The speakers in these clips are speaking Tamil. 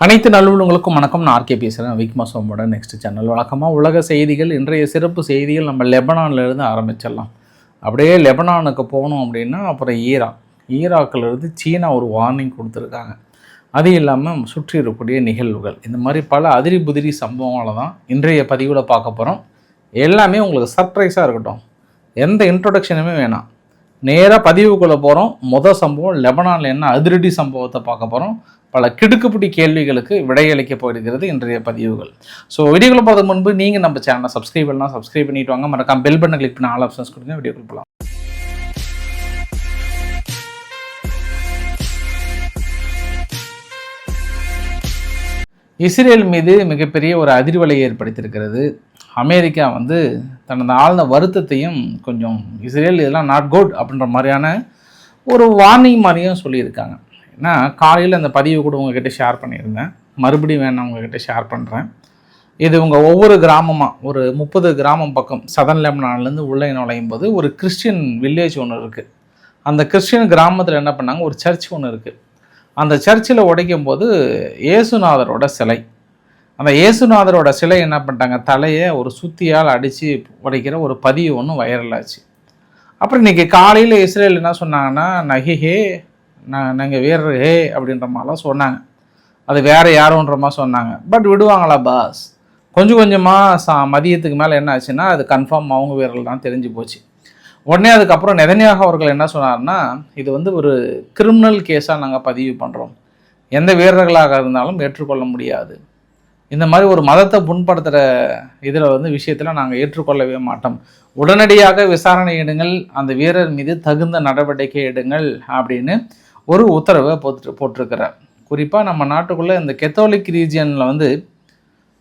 அனைத்து நல்லுள்ளங்களுக்கும் வணக்கம். நான் ஆர்கே பேசுகிறேன். விக்மாசோமோட நெக்ஸ்ட் சேனல். வழக்கமாக உலக செய்திகள், இன்றைய சிறப்பு செய்திகள் நம்ம லெபனான்லேருந்து ஆரம்பிச்சிடலாம். அப்படியே லெபனானுக்கு போகணும் அப்படின்னா அப்புறம் ஈராக்கிலிருந்து சீனா ஒரு வார்னிங் கொடுத்துருக்காங்க. அது இல்லாமல் சுற்றி இருக்கக்கூடிய நிகழ்வுகள், இந்த மாதிரி பல அதிரி புதிரி சம்பவங்களை தான் இன்றைய பதிவில் பார்க்க போகிறோம். எல்லாமே உங்களுக்கு சர்ப்ரைஸாக இருக்கட்டும், எந்த இன்ட்ரொடக்ஷனுமே வேணாம், நேராக பதிவுக்குள்ளே போகிறோம். மொதல் சம்பவம் லெபனானில் என்ன அதிரடி சம்பவத்தை பார்க்க போகிறோம். பல கிடுக்குப்பிடி கேள்விகளுக்கு விடையளிக்க போயிருக்கிறது இன்றைய பதிவுகள். ஸோ வீடியோக்குள்ள போகிறதுக்கு முன்பு நீங்கள் நம்ம சேனலை சப்ஸ்கிரைப் பண்ணலாம், சப்ஸ்கிரைப் பண்ணிட்டு வாங்க. மறக்காம பெல் பட்டனை கிளிக் பண்ணி ஆல் ஆப்ஷன்ஸ் கொடுங்க. வீடியோக்குள்ள போகலாம். இஸ்ரேல் மீது மிகப்பெரிய ஒரு அதிர்வலையை ஏற்படுத்தியிருக்கிறது. அமெரிக்கா தனது ஆழ்ந்த வருத்தத்தையும் கொஞ்சம் இஸ்ரேல் இதெல்லாம் நாட் குட் அப்படின்ற மாதிரியான ஒரு வார்னிங் மாதிரியும் சொல்லியிருக்காங்க. ஏன்னா காலையில் அந்த பதிவு கூட உங்ககிட்ட ஷேர் பண்ணியிருந்தேன், மறுபடியும் வேணால் உங்ககிட்ட ஷேர் பண்ணுறேன். இது உங்கள் ஒவ்வொரு கிராமமாக ஒரு 30 கிராமம் பக்கம் சதன் லெபனான்லேருந்து உள்ளே நுழையும் போது ஒரு கிறிஸ்டின் வில்லேஜ் ஒன்று இருக்குது. அந்த கிறிஸ்டின் கிராமத்தில் என்ன பண்ணாங்க, ஒரு சர்ச் ஒன்று இருக்குது. அந்த சர்ச்சில் உடைக்கும் போது இயேசுநாதரோட சிலை, அந்த இயேசுநாதரோட சிலை என்ன பண்ணிட்டாங்க, தலையை ஒரு சுத்தியால் அடித்து உடைக்கிற ஒரு பதிவு ஒன்று வைரல் ஆச்சு. அப்புறம் இன்றைக்கி காலையில் இஸ்ரேல் என்ன சொன்னாங்கன்னா, நகிஹே நாங்கள் வேறு ஹே அப்படின்ற மாதிரிலாம் சொன்னாங்க. அது வேறு யாரோன்ற மாதிரி சொன்னாங்க. பட் விடுவாங்களா பாஸ்? கொஞ்சம் கொஞ்சமாக மதியத்துக்கு மேலே என்ன ஆச்சுன்னா அது கன்ஃபார்ம் அவங்க வீரர்கள் தான் தெரிஞ்சு போச்சு. உடனே அதுக்கப்புறம் நெதன்யாகு அவர்கள் என்ன சொன்னார்னா, இது ஒரு கிரிமினல் கேஸாக நாங்கள் பதிவு பண்ணுறோம், எந்த வீரர்களாக இருந்தாலும் ஏற்றுக்கொள்ள முடியாது, இந்த மாதிரி ஒரு மதத்தை புண்படுத்துகிற இதில் விஷயத்தில் நாங்கள் ஏற்றுக்கொள்ளவே மாட்டோம், உடனடியாக விசாரணை எடுங்கள், அந்த வீரர் மீது தகுந்த நடவடிக்கை எடுங்கள் அப்படின்னு ஒரு உத்தரவை போட்டிருக்கிறார். குறிப்பாக நம்ம நாட்டுக்குள்ளே இந்த கெத்தோலிக் ரீஜியனில்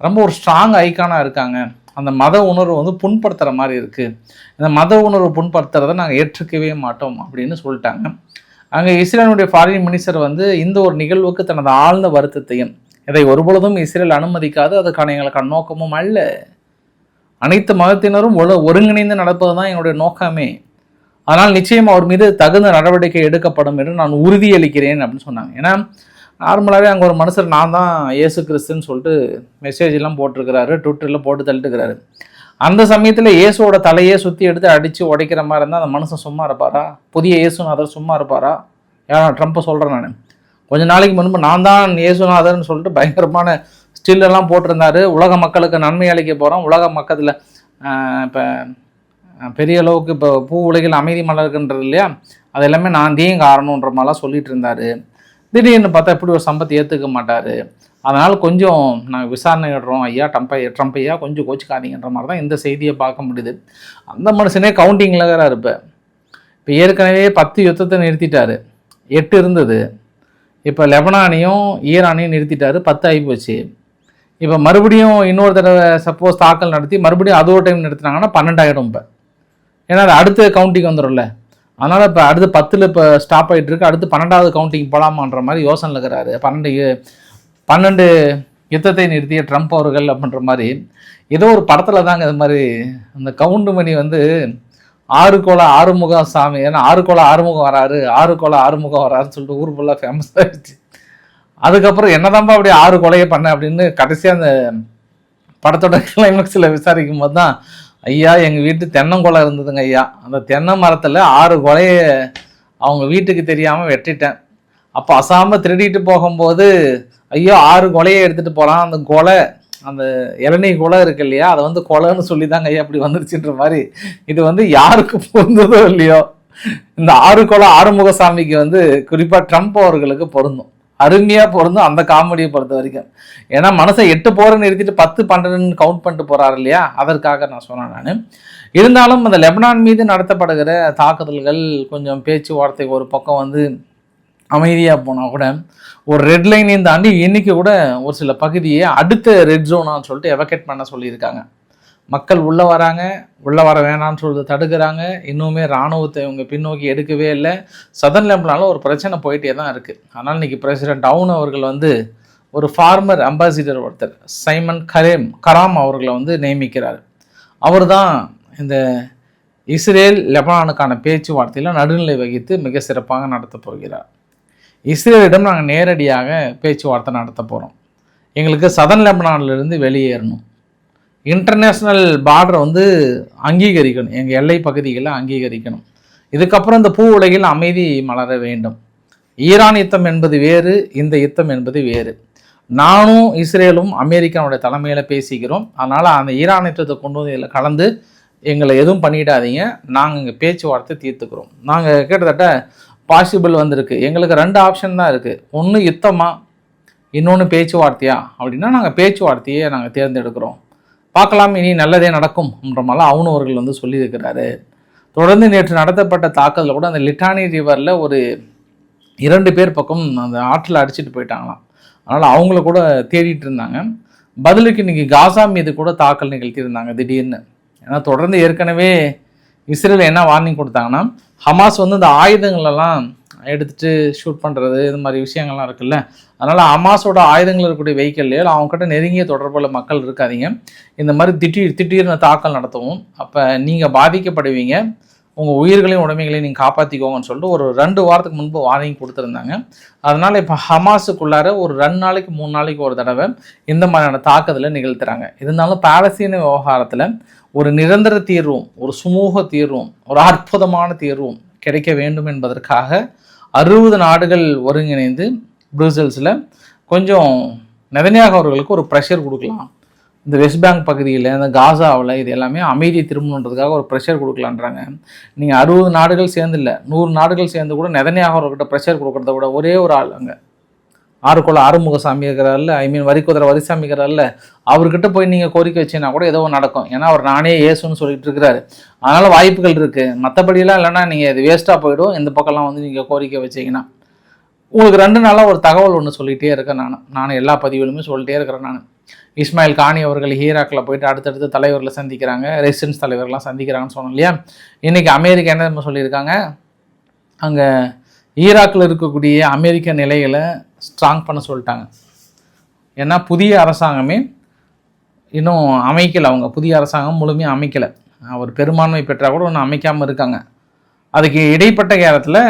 ரொம்ப ஒரு ஸ்ட்ராங் ஐக்கானாக இருக்காங்க. அந்த மத உணர்வு புண்படுத்துகிற மாதிரி இருக்குது, இந்த மத உணர்வு புண்படுத்துறதை நாங்கள் ஏற்றுக்கவே மாட்டோம் அப்படின்னு சொல்லிட்டாங்க. அங்கே இஸ்ரேலுடைய ஃபாரின் மினிஸ்டர் இந்த ஒரு நிகழ்வுக்கு தனது ஆழ்ந்த வருத்தத்தையும், இதை ஒருபொழுதும் இஸ்ரேல் அனுமதிக்காது, அதுக்கான எங்களுக்கு நோக்கமும் அல்ல, அனைத்து மதத்தினரும் ஒருங்கிணைந்து நடப்பது தான் என்னுடைய நோக்கமே, அதனால் நிச்சயம் அவர் மீது தகுந்த நடவடிக்கை எடுக்கப்படும் என்று நான் உறுதியளிக்கிறேன் அப்படின்னு சொன்னாங்க. ஏன்னா நார்மலாகவே அங்கே ஒரு மனுஷர் நான் தான் இயேசு கிறிஸ்துன்னு சொல்லிட்டு மெசேஜெல்லாம் போட்டிருக்கிறாரு, ட்விட்டரில் போட்டு தள்ளிட்டுக்கிறாரு. அந்த சமயத்தில் இயேசுவோட தலையே சுற்றி எடுத்து அடித்து உடைக்கிற மாதிரி இருந்தால் அந்த மனுஷன் சும்மா இருப்பாரா? புதிய இயேசுநாதர் சும்மா இருப்பாரா? யாரா ட்ரம்ப்பை சொல்கிறேன் நான். கொஞ்ச நாளைக்கு முன்பு நான் தான் இயேசுநாதர்னு சொல்லிட்டு பயங்கரமான ஸ்டில்லெல்லாம் போட்டிருந்தாரு. உலக மக்களுக்கு நன்மை அளிக்க போகிறோம், உலக மக்கத்தில் இப்போ பெரிய அளவுக்கு இப்போ பூ உலகில் அமைதி மலர்கின்றது இல்லையா, அது எல்லாமே நான் தீங்க காரணன்ற மாதிரிலாம் சொல்லிட்டு இருந்தார். திடீர்னு பார்த்தா இப்படி ஒரு சம்பத்தை ஏற்றுக்க மாட்டார், அதனால் கொஞ்சம் நாங்கள் விசாரணை இடுறோம் ஐயா, ட்ரம்ப் ஐயா கொஞ்சம் கோச்சிக்காதீங்கன்ற மாதிரி தான் இந்த செய்தியை பார்க்க முடியுது. அந்த மனுஷனே கவுண்டிங்கில் வேறு இருப்பேன். இப்போ ஏற்கனவே 10 யுத்தத்தை நிறுத்திட்டார், 8 இருந்தது. இப்போ லெபனானையும் ஈரானையும் நிறுத்திட்டார், 10 ஆகிப்போச்சு. இப்போ மறுபடியும் இன்னொரு தடவை சப்போஸ் தாக்கல் நடத்தி மறுபடியும் அது ஒரு டைம் நிறுத்தினாங்கன்னா 12 ஆகிடும். இப்போ ஏன்னா அது அடுத்த கவுண்டிங் வந்துடும்ல, அதனால் இப்போ அடுத்து 10 இப்போ ஸ்டாப் ஆகிட்டு இருக்கு, அடுத்து 12வது கவுண்டிங் போகலாமான்ற மாதிரி யோசனை இருக்கிறாரு. 12 யுத்தத்தை நிறுத்திய ட்ரம்ப் அவர்கள் அப்படின்ற மாதிரி ஏதோ ஒரு படத்தில் தாங்க இது மாதிரி அந்த கவுண்டு மணி 6 கோல ஆறுமுகம் சாமி, ஏன்னா 6 கோல ஆறுமுகம் வராரு, 6 கோல ஆறுமுகம் வராருன்னு சொல்லிட்டு ஊர் ஃபுல்லாக ஃபேமஸ் ஆகிடுச்சு. அதுக்கப்புறம் என்னதான்ப்பா அப்படி 6 கொலையை பண்ண அப்படின்னு கடைசியாக அந்த படத்தோட கிளைமேக்ஸில் விசாரிக்கும் போது தான், ஐயா எங்கள் வீட்டு தென்னங்கொலை இருந்ததுங்க ஐயா, அந்த தென்னை மரத்தில் 6 கொலையை அவங்க வீட்டுக்கு தெரியாமல் வெட்டிட்டேன். அப்போ அசாமல் திருடிட்டு போகும்போது ஐயோ 6 கொலையை எடுத்துகிட்டு போகிறான், அந்த கொலை அந்த இளநீ கொலை இருக்கு இல்லையா, அதை கொலைன்னு சொல்லி தாங்க ஐயா அப்படி வந்துருச்சுன்ற மாதிரி. இது யாருக்கு பொருந்ததோ இல்லையோ, இந்த 6 கொலை ஆறுமுகசாமிக்கு குறிப்பாக ட்ரம்ப் அவர்களுக்கு பொருந்தும், அருமையாக பொருந்தும் அந்த காமெடியை பொறுத்த வரைக்கும். ஏன்னா மனசை 8 போகிறன்னு நிறுத்திட்டு 10 12 கவுண்ட் பண்ணிட்டு போகிறாரு இல்லையா, அதற்காக நான் சொன்னேன் நான். இருந்தாலும் அந்த லெபனான் மீது நடத்தப்படுகிற தாக்குதல்கள் கொஞ்சம் பேச்சுவார்த்தை ஒரு பக்கம் அமைதியாக போனால் கூட ஒரு ரெட் லைனையும் தாண்டி இன்றைக்கி கூட ஒரு சில பகுதியை அடுத்த ரெட் ஜோனான்னு சொல்லிட்டு எவகேட் பண்ண சொல்லியிருக்காங்க. மக்கள் உள்ளே வராங்க, உள்ளே வர வேணான்னு சொல்லிட்டு தடுக்கிறாங்க. இன்னுமே இராணுவத்தை இவங்க பின்னோக்கி எடுக்கவே இல்லை. சதன் லெபனானில் ஒரு பிரச்சனை போயிட்டே தான் இருக்குது. ஆனால் இன்றைக்கி பிரசிடென்ட் டவுன் அவர்கள் ஒரு ஃபார்மர் அம்பாசிடர் ஒருத்தர் சைமன் கராம் அவர்களை நியமிக்கிறார். அவர் தான் இந்த இஸ்ரேல் லெபனானுக்கான பேச்சுவார்த்தையில் நடுநிலை வகித்து மிக சிறப்பாக நடத்த போகிறார். இஸ்ரேலிடம் நாங்கள் நேரடியாக பேச்சுவார்த்தை நடத்த போகிறோம். எங்களுக்கு சதன் லெபனான்லேருந்து வெளியேறணும், இன்டர்நேஷ்னல் பார்டரை வந்து அங்கீகரிக்கணும், எங்கள் எல்லை பகுதிகளை அங்கீகரிக்கணும், இதுக்கப்புறம் இந்த பூ உலகில் அமைதி மலர வேண்டும். ஈரான் யுத்தம் என்பது வேறு, இந்த யுத்தம் என்பது வேறு. நானும் இஸ்ரேலும் அமெரிக்காவுடைய தலைமையில் பேசிக்கிறோம். அதனால் அந்த ஈரான் யுத்தத்தை கொண்டு வந்து இதில் கலந்து எங்களை எதுவும் பண்ணிடாதீங்க, நாங்கள் இங்கே பேச்சுவார்த்தை தீர்த்துக்கிறோம். நாங்கள் கிட்டத்தட்ட பாசிபிள் வந்திருக்கு, எங்களுக்கு 2 ஆப்ஷன் தான் இருக்குது, ஒன்று யுத்தமா இன்னொன்று பேச்சுவார்த்தையா அப்படின்னா நாங்கள் பேச்சுவார்த்தையை நாங்கள் தேர்ந்தெடுக்கிறோம், பார்க்கலாம் இனி நல்லதே நடக்கும்ன்ற மாதிரிலாம் அவனு அவர்கள் வந்து சொல்லியிருக்கிறாரு. தொடர்ந்து நேற்று நடத்தப்பட்ட தாக்குதலில் கூட அந்த லிட்டானி ரிவரில் ஒரு 2 பேர் பக்கம் அந்த ஆற்றில் அடிச்சுட்டு போயிட்டாங்களாம். அதனால் அவங்கள கூட தேடிட்டு இருந்தாங்க. பதிலுக்கு இன்றைக்கி காசா மீது கூட தாக்கல் நிகழ்த்தியிருந்தாங்க திடீர்னு. ஏன்னா தொடர்ந்து ஏற்கனவே இஸ்ரேல் என்ன வார்னிங் கொடுத்தாங்கன்னா, ஹமாஸ் வந்து இந்த ஆயுதங்களெல்லாம் எடுத்துகிட்டு ஷூட் பண்ணுறது இது மாதிரி விஷயங்கள்லாம் இருக்குல்ல, அதனால் ஹமாஸோட ஆயுதங்கள் இருக்கக்கூடிய வெஹிக்கிள்லையோ அவங்ககிட்ட நெருங்கிய தொடர்புள்ள மக்கள் இருக்காதீங்க, இந்த மாதிரி திடீர்னு தாக்கல் நடத்தவும், அப்போ நீங்கள் பாதிக்கப்படுவீங்க, உங்கள் உயிர்களையும் உடைமைகளையும் நீங்கள் காப்பாற்றிக்கோங்கன்னு சொல்லிட்டு ஒரு 2 வாரத்துக்கு முன்பு வார்னிங் கொடுத்துருந்தாங்க. அதனால் இப்போ ஹமாஸுக்குள்ளார ஒரு 2 நாளைக்கு 3 நாளைக்கு ஒரு தடவை இந்த மாதிரியான தாக்குதலை நிகழ்த்துறாங்க. இருந்தாலும் பாலஸ்தீன விவகாரத்தில் ஒரு நிரந்தர தீர்வும், ஒரு சுமூக தீர்வும், ஒரு அற்புதமான தீர்வும் கிடைக்க வேண்டும் என்பதற்காக 60 நாடுகள் ஒருங்கிணைந்து பிரூசல்ஸில் கொஞ்சம் நெதன்யாகு அவர்களுக்கு ஒரு ப்ரெஷர் கொடுக்கலாம். இந்த வெஸ்ட் பேங்க் பகுதியில், இந்த காசாவில் இது எல்லாமே அமைதியை திரும்பணுன்றதுக்காக ஒரு ப்ரெஷர் கொடுக்கலான்றாங்க. நீங்கள் 60 நாடுகள் சேர்ந்து இல்லை, 100 நாடுகள் சேர்ந்து கூட நெதன்யாகு அவர்கிட்ட ப்ரெஷர் கொடுக்குறத விட ஒரே ஒரு ஆள் அங்கே ஆறுக்குள்ள ஆறுமுகசாமி இருக்கிறாரில்ல, வரிக்குதிரை வரிசாமி இருக்கிறாரில்ல, அவர்கிட்ட போய் நீங்கள் கோரிக்கை வச்சீங்கன்னா கூட ஏதோ நடக்கும். ஏன்னா அவர் நானே ஏசுன்னு சொல்லிட்டு இருக்கிறாரு. அதனால் வாய்ப்புகள் இருக்குது. மற்றபடியெல்லாம் இல்லைன்னா நீங்கள் இது வேஸ்ட்டாக போய்டும். இந்த பக்கம்லாம் வந்து நீங்கள் கோரிக்கை வச்சிங்கன்னா. உங்களுக்கு 2 நாளாக ஒரு தகவல் ஒன்று சொல்லிகிட்டே இருக்கேன். நான் எல்லா பதிவுகளுமே சொல்லிட்டே இருக்கிறேன். இஸ்மாயில் கானி அவர்கள் ஈராக்கில் போயிட்டு அடுத்தடுத்து தலைவர்களை சந்திக்கிறாங்க, ரெசிடென்ஸ் தலைவர்கள்லாம் சந்திக்கிறாங்கன்னு சொன்னோம் இல்லையா. இன்றைக்கி அமெரிக்கா என்ன சொல்லியிருக்காங்க, அங்கே ஈராக்கில் இருக்கக்கூடிய அமெரிக்க நிலைகளை ஸ்ட்ராங் பண்ண சொல்லிட்டாங்க. ஏன்னா புதிய அரசாங்கமே இன்னும் அமைக்கலை, அவங்க புதிய அரசாங்கம் முழுமையாக அமைக்கலை, ஒரு பெரும்பான்மை பெற்றால் கூட ஒன்றும் அமைக்காமல் இருக்காங்க. அதுக்கு இடைப்பட்ட நேரத்தில்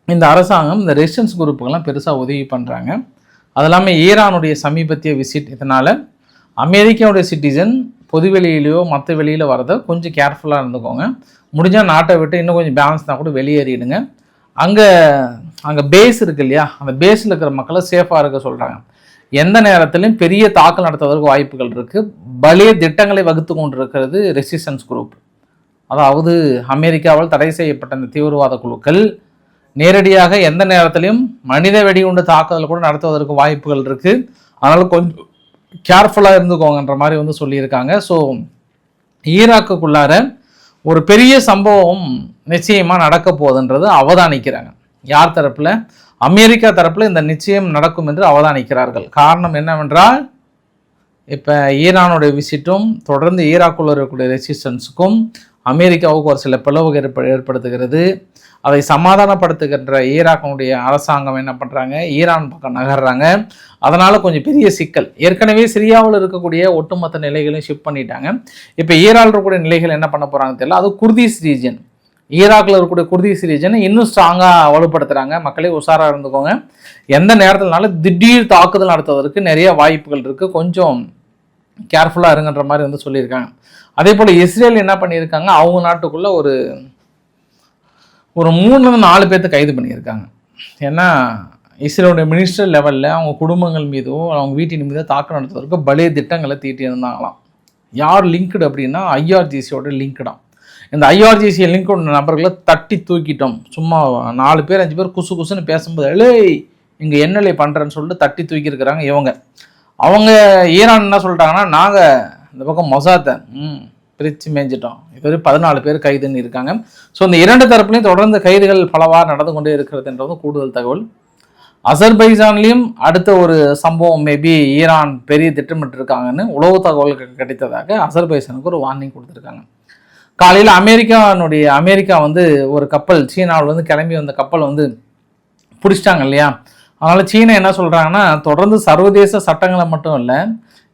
இந்த அரசாங்கம் இந்த ரெசிஸ்டன்ஸ் குரூப்புக்கெல்லாம் பெருசாக உதவி பண்ணுறாங்க. அது இல்லாமல் ஈரானுடைய சமீபத்திய விசிட், இதனால் அமெரிக்காவுடைய சிட்டிசன் பொது வெளியிலையோ மற்ற வெளியில் வரதை கொஞ்சம் கேர்ஃபுல்லாக இருந்துக்கோங்க. முடிஞ்சால் நாட்டை விட்டு இன்னும் கொஞ்சம் பேலன்ஸ்னால் கூட வெளியேறிடுங்க. அங்கே பேஸ் இருக்குது இல்லையா, அந்த பேஸில் இருக்கிற மக்களை சேஃபாக இருக்க சொல்கிறாங்க. எந்த நேரத்திலையும் பெரிய தாக்கல் நடத்துவதற்கு வாய்ப்புகள் இருக்குது. பலிய திட்டங்களை வகுத்து கொண்டு இருக்கிறது ரெசிஸ்டன்ஸ் குரூப், அதாவது அமெரிக்காவால் தடை செய்யப்பட்ட இந்த தீவிரவாத குழுக்கள் நேரடியாக எந்த நேரத்திலையும் மனித வெடிகுண்டு தாக்குதல் கூட நடத்துவதற்கு வாய்ப்புகள் இருக்குது. அதனால் கொஞ்சம் கேர்ஃபுல்லாக இருந்துக்கோங்கன்ற மாதிரி வந்து சொல்லியிருக்காங்க. ஸோ ஈராக்குக்குள்ளார ஒரு பெரிய சம்பவம் நிச்சயமாக நடக்க போகுதுன்றது அவதானிக்கிறாங்க. யார் தரப்பில்? அமெரிக்கா தரப்பில் இந்த நிச்சயம் நடக்கும் என்று அவதானிக்கிறார்கள். காரணம் என்னவென்றால், இப்போ ஈரானுடைய விசிட்டும் தொடர்ந்து ஈராக்குள்ள இருக்கக்கூடிய ரெசிஸ்டன்ஸுக்கும் அமெரிக்காவுக்கு ஒரு சில பிளவுகள் ஏற்படுத்துகிறது. அதை சமாதானப்படுத்துகின்ற ஈராக்கினுடைய அரசாங்கம் என்ன பண்ணுறாங்க, ஈரான் பக்கம் நகர்றாங்க. அதனால் கொஞ்சம் பெரிய சிக்கல். ஏற்கனவே சிரியாவில் இருக்கக்கூடிய ஒட்டுமொத்த நிலைகளையும் ஷிஃப்ட் பண்ணிட்டாங்க. இப்போ ஈரானில் இருக்கக்கூடிய நிலைகள் என்ன பண்ண போகிறாங்க தெரியல. அது குர்திஸ் ரீஜன், ஈராக்கில் இருக்கக்கூடிய குர்திஸ் ரீஜனை இன்னும் ஸ்ட்ராங்காக வலுப்படுத்துகிறாங்க. மக்களே உஷாராக இருந்துக்கோங்க. எந்த நேரத்தில்னாலும் திடீர் தாக்குதல் நடத்துவதற்கு நிறைய வாய்ப்புகள் இருக்குது. கொஞ்சம் கேர்ஃபுல்லாக இருங்கன்ற மாதிரி வந்து சொல்லியிருக்காங்க. அதே போல் இஸ்ரேல் என்ன பண்ணியிருக்காங்க, அவங்க நாட்டுக்குள்ளே ஒரு 3-4 பேர்த்த கைது பண்ணியிருக்காங்க. ஏன்னா இஸ்ரேலுடைய மினிஸ்டர் லெவலில் அவங்க குடும்பங்கள் மீதோ அவங்க வீட்டின் மீதோ தாக்கம் நடத்துவதற்கு பலே திட்டங்களை தீட்டி இருந்தாங்களாம். யார் லிங்க்டு அப்படின்னா ஐஆர்ஜிசியோட லிங்க்டாம். இந்த ஐஆர்ஜிசி லிங்க் நபர்களை தட்டி தூக்கிட்டோம். சும்மா 4 பேர் 5 பேர் குசு குசுன்னு பேசும்போது ஏய் இங்கே என்னலை பண்ணுறேன்னு சொல்லிட்டு தட்டி தூக்கியிருக்கிறாங்க அவங்க ஈரான் என்ன சொல்லிட்டாங்கன்னா, நாங்கள் இந்த பக்கம் மொசாத்தை பிரித்து மேய்ஞ்சிட்டோம். இதுவரை 14 பேர் கைதுன்னு இருக்காங்க. ஸோ இந்த 2 தரப்புலையும் தொடர்ந்து கைதுகள் பலவாறு நடந்து கொண்டே இருக்கிறதுன்றது கூடுதல் தகவல். அசர்பைஜான்லேயும் அடுத்த ஒரு சம்பவம் மேபி ஈரான் பெரிய திட்டமிட்டிருக்காங்கன்னு உளவு தகவல்கள் கிடைத்ததாக அசர்பைஜானுக்கு ஒரு வார்னிங் கொடுத்துருக்காங்க. காலையில் அமெரிக்கா வந்து ஒரு கப்பல் சீனாவில் வந்து கிளம்பி வந்த கப்பல் வந்து பிடிச்சிட்டாங்க இல்லையா. அதனால் சீனா என்ன சொல்கிறாங்கன்னா, தொடர்ந்து சர்வதேச சட்டங்களை மட்டும் இல்லை,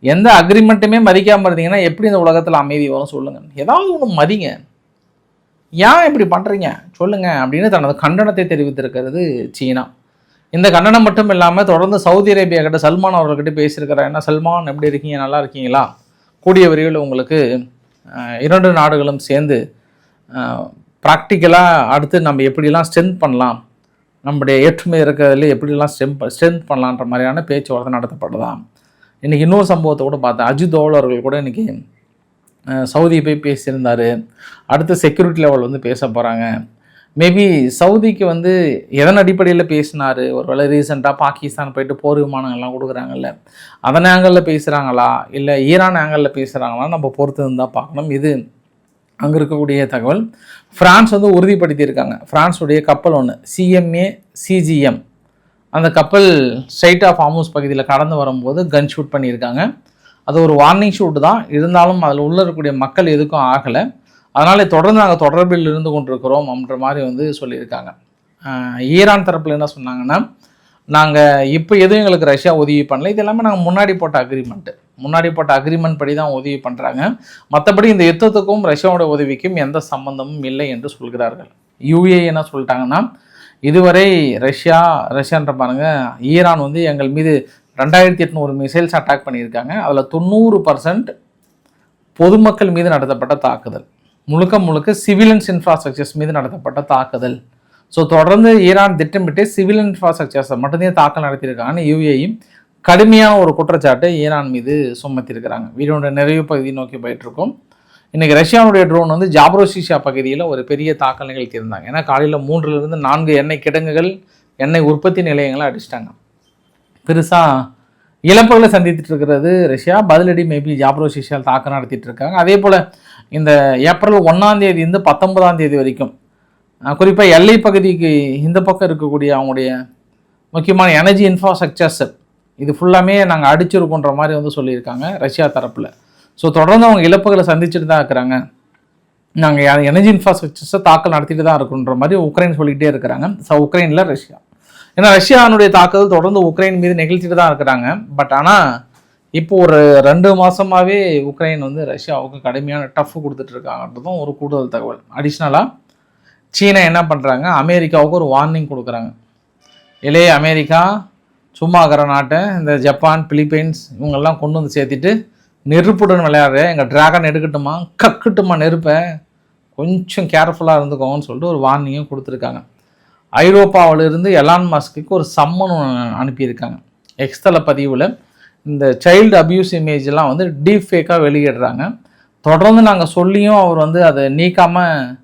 எந்த அக்ரிமெண்ட்டுமே மதிக்காமல் இருந்தீங்கன்னா எப்படி இந்த உலகத்தில் அமைதி வரும் சொல்லுங்கள். ஏதாவது ஒன்று மதிங்க, ஏன் இப்படி பண்ணுறீங்க சொல்லுங்கள் அப்படின்னு தனது கண்டனத்தை தெரிவித்திருக்கிறது சீனா. இந்த கண்டனம் மட்டும் இல்லாமல் தொடர்ந்து சவுதி அரேபியா கிட்ட சல்மான் அவர்கள்கிட்ட பேசியிருக்கிறார். என்ன சல்மான், எப்படி இருக்கீங்க, நல்லா இருக்கீங்களா, கூடிய விரைவில் உங்களுக்கு 2 நாடுகளும் சேர்ந்து ப்ராக்டிக்கலாக அடுத்து நம்ம எப்படிலாம் ஸ்ட்ரென்த் பண்ணலாம், நம்முடைய ஏற்றுமை இருக்கிறதுல எப்படிலாம் ஸ்ட்ரென்த் பண்ணலான்ற மாதிரியான பேச்சுவார்த்தை நடத்தப்படுதான். இன்றைக்கி இன்னொரு சம்பவத்தை கூட பார்த்தேன். அஜித் தோவல் அவர்கள் கூட இன்றைக்கி சவுதி போய் பேசியிருந்தார். அடுத்த செக்யூரிட்டி லெவல் வந்து பேச போகிறாங்க. மேபி சவுதிக்கு வந்து எதன் அடிப்படையில் பேசினார், ஒரு வேளை ரீசெண்டாக பாகிஸ்தான் போயிட்டு போர் விமானங்கள்லாம் கொடுக்குறாங்கல்ல, அதன் ஆங்கிளில் பேசுகிறாங்களா இல்லை ஈரான் ஆங்கிளில் பேசுகிறாங்களா நம்ம பொறுத்து இருந்தால் பார்க்கணும். இது அங்கே இருக்கக்கூடிய தகவல். ஃப்ரான்ஸ் வந்து உறுதிப்படுத்தியிருக்காங்க. ஃப்ரான்ஸுடைய கப்பல் ஒன்று CMA CGM, அந்த கப்பல் ஸ்ட்ரைட் ஆஃப் ஹார்முஸ் பகுதியில் கடந்து வரும்போது கன் ஷூட் பண்ணியிருக்காங்க. அது ஒரு வார்னிங் ஷூட் தான், இருந்தாலும் அதில் உள்ள இருக்கக்கூடிய மக்கள் எதுக்கும் ஆகலை. அதனால் தொடர்ந்து நாங்கள் தொடர்பில் இருந்து கொண்டிருக்கிறோம் அப்படின்ற மாதிரி வந்து சொல்லியிருக்காங்க. ஈரான் தரப்பில் என்ன சொன்னாங்கன்னா, நாங்கள் இப்போ எதுவும் எங்களுக்கு ரஷ்யா உதவி பண்ணல, இது எல்லாமே நாங்கள் முன்னாடி போட்ட அக்ரிமெண்ட் படி தான் உதவி பண்ணுறாங்க, மற்றபடி இந்த யுத்தத்துக்கும் ரஷ்யாவோட உதவிக்கும் எந்த சம்பந்தமும் இல்லை என்று சொல்கிறார்கள். UAE என்ன சொல்லிட்டாங்கன்னா, இதுவரை ரஷ்யான்ற பாருங்க, ஈரான் வந்து எங்கள் மீது 2800 மிசைல்ஸ் அட்டாக் பண்ணியிருக்காங்க. அதில் 90% பொதுமக்கள் மீது நடத்தப்பட்ட தாக்குதல், முழுக்க சிவிலியன்ஸ் இன்ஃப்ராஸ்ட்ரக்சர்ஸ் மீது நடத்தப்பட்ட தாக்குதல். ஸோ தொடர்ந்து ஈரான் திட்டமிட்டு சிவில் இன்ஃப்ராஸ்ட்ரக்சர்ஸை மட்டும்தான் தாக்கல் நடத்தியிருக்காங்கன்னு UAE கடுமையான ஒரு குற்றச்சாட்டை ஈரான் மீது சுமத்திருக்கிறாங்க. வீடியோட நிறைவு பகுதியை நோக்கி போயிட்டுருக்கோம். இன்றைக்கி ரஷ்யாவுடைய ட்ரோன் வந்து ஜாப்ரோசிஷா பகுதியில் ஒரு பெரிய தாக்கல் நிகழ்த்தியிருந்தாங்க. ஏன்னா காலையில் 3லிருந்து 4 எண்ணெய் கிடங்குகள், எண்ணெய் உற்பத்தி நிலையங்களை அடிச்சிட்டாங்க. பெருசாக இழப்புகளை சந்தித்துட்டு இருக்கிறது ரஷ்யா. பதிலடி மேபி ஜாப்ரோசிஷால் தாக்கம் நடத்திட்டு இருக்காங்க. அதே போல் இந்த ஏப்ரல் 1ஆம் தேதி இருந்து 19ஆம் தேதி வரைக்கும் குறிப்பாக எல்லை பகுதிக்கு இந்த பக்கம் இருக்கக்கூடிய அவங்களுடைய முக்கியமான எனர்ஜி இன்ஃப்ராஸ்ட்ரக்சர்ஸ் இது ஃபுல்லாமே நாங்கள் அடிச்சிருக்கோன்ற மாதிரி வந்து சொல்லியிருக்காங்க ரஷ்யா தரப்பில். ஸோ தொடர்ந்து அவங்க இழப்புகளை சந்திச்சுட்டு தான் இருக்கிறாங்க. நாங்கள் எனர்ஜி இன்ஃப்ராஸ்ட்ரக்சர்ஸை தாக்கல் நடத்திட்டு தான் இருக்குன்ற மாதிரி உக்ரைன் சொல்லிகிட்டே இருக்கிறாங்க. உக்ரைனில் ரஷ்யா, ஏன்னா ரஷ்யானுடைய தாக்குதல் தொடர்ந்து உக்ரைன் மீது நிகழ்த்திட்டு தான் இருக்கிறாங்க. பட் ஆனால் இப்போ ஒரு 2 மாதமாகவே உக்ரைன் வந்து ரஷ்யாவுக்கு கடுமையான டஃப் கொடுத்துட்ருக்காங்கன்றதும் ஒரு கூடுதல் தகவல். அடிஷ்னலாக சீனா என்ன பண்ணுறாங்க, அமெரிக்காவுக்கு ஒரு வார்னிங் கொடுக்குறாங்க. இளைய அமெரிக்கா சும்மா இருக்கிற நாட்டை இந்த ஜப்பான், பிலிப்பைன்ஸ் இவங்கெல்லாம் கொண்டு வந்து சேர்த்துட்டு நெருப்புடன் விளையாடுற எங்கள் ட்ராகன் எடுக்கட்டுமா, கக்கட்டுமா நெருப்பை, கொஞ்சம் கேர்ஃபுல்லாக இருந்துக்கோங்கன்னு சொல்லிட்டு ஒரு வார்னிங்கும் கொடுத்துருக்காங்க. ஐரோப்பாவிலிருந்து எலான் மஸ்க்கு ஒரு சம்மன் அனுப்பியிருக்காங்க. எக்ஸ்தல பதிவில் இந்த சைல்டு அப்யூஸ் இமேஜெலாம் வந்து டீப் ஃபேக்காக வெளியிடுறாங்க. தொடர்ந்து நாங்கள் சொல்லியும் அவர் வந்து அதை நீக்காமல்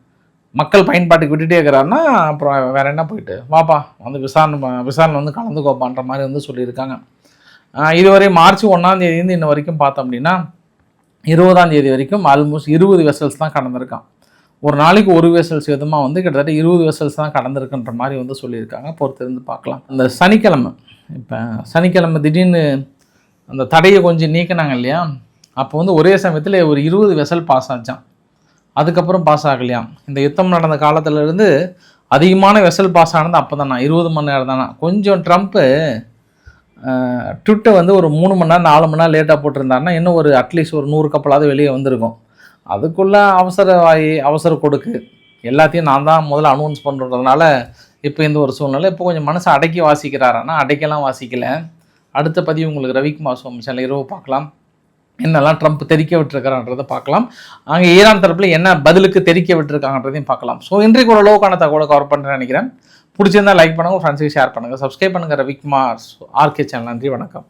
மக்கள் பயன்பாட்டுக்கு விட்டுட்டே இருக்கிறாருன்னா அப்புறம் வேறு என்ன, போயிட்டு வாப்பா வந்து விசாரணை வந்து கலந்துக்கோப்பான்ற மாதிரி வந்து சொல்லியிருக்காங்க. இதுவரை மார்ச் 1ஆம் தேதியிலேருந்து இன்ன வரைக்கும் பார்த்தோம் அப்படின்னா 20ஆம் தேதி வரைக்கும் ஆல்மோஸ்ட் 20 வெசல்ஸ் தான் கடந்திருக்கான். ஒரு நாளைக்கு ஒரு வெசல்ஸ் விதமாக வந்து கிட்டத்தட்ட 20 வெசல்ஸ் தான் கடந்திருக்குன்ற மாதிரி வந்து சொல்லியிருக்காங்க. பொறுத்திருந்து பார்க்கலாம். இந்த சனிக்கிழமை திடீர்னு அந்த தடையை கொஞ்சம் நீக்கினாங்க இல்லையா, அப்போ வந்து ஒரே சமயத்தில் ஒரு 20 வெசல் பாஸ் ஆச்சான். அதுக்கப்புறம் பாஸ் ஆகலையாம். இந்த யுத்தம் நடந்த காலத்திலேருந்து அதிகமான வெசல் பாஸ் ஆனது அப்போ தானா, 20 மணி நேரம் தானா. கொஞ்சம் ட்ரம்ப்பு ட்விட்டை வந்து ஒரு 3 மணி நேரம் 4 மணி நேரம் லேட்டாக போட்டிருந்தாருன்னா இன்னும் ஒரு அட்லீஸ்ட் ஒரு 100 கப்பலாவது வெளியே வந்திருக்கும். அதுக்குள்ளே அவசர கொடுக்கு எல்லாத்தையும் நான் தான் முதல்ல அனௌன்ஸ் பண்ணுறதுனால இப்போ இந்த ஒரு சூழ்நிலை. இப்போ கொஞ்சம் மனசை அடக்கி வாசிக்கிறாரானா, அடைக்கலாம் வாசிக்கலை. அடுத்த பதிவு உங்களுக்கு ரவிக்குமார் சோமசால இரவு பார்க்கலாம். என்னெல்லாம் ட்ரம்ப் தெரிக்க விட்டுருக்கான்றதை பார்க்கலாம். அங்கே ஈரான் தரப்பில் என்ன பதிலுக்கு தெரிக்க விட்டுருக்காங்கன்றதையும் பார்க்கலாம். ஸோ இன்றைக்கு ஒரு லோக்கான தகவலை கவர் பண்ணுறேன்னு நினைக்கிறேன். பிடிச்சிருந்தா லைக் பண்ணுங்கள், ஃப்ரெண்ட்ஸுக்கு ஷேர் பண்ணுங்கள், சப்ஸ்கிரைப் பண்ணுங்கள். Ravikumar RK channel. நன்றி, வணக்கம்.